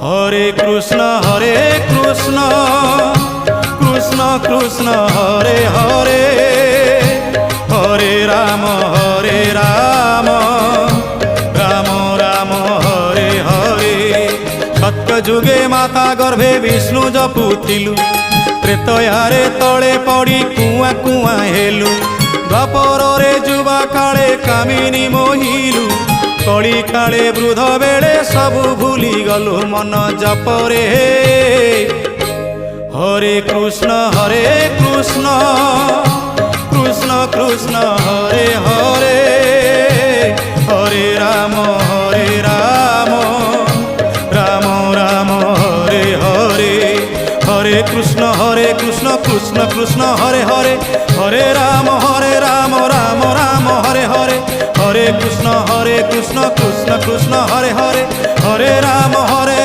হরে কৃষ্ণ কৃষ্ণ কৃষ্ণ হরে হরে, হরে রাম রাম রাম হরে হরে। সত্য যুগে মাতা গর্ভে বিষ্ণু জপুଥିଲୁ, ତ୍ରେତୟାରେ ତଳେ ପଡ଼ି କୁଆଁ କୁଆଁ ହେଲୁ, ଦ୍ୱାପରରେ ଯୁବା କାଳେ କାମିନୀ ମୋହିଲୁ, କଳି କାଳେ ବୃଦ୍ଧ ବେଳେ ସବୁ ଭୁଲି ଗଲୁ ମନ ଜପରେ। হরে কৃষ্ণ কৃষ্ণ কৃষ্ণ হরে হরে, হরে রাম রাম রাম হরে হরে। হরে কৃষ্ণ কৃষ্ণ কৃষ্ণ হরে হরে, হরে রাম রাম রাম হরে হরে। হরে কৃষ্ণ কৃষ্ণ কৃষ্ণ হরে হরে, হরে রাম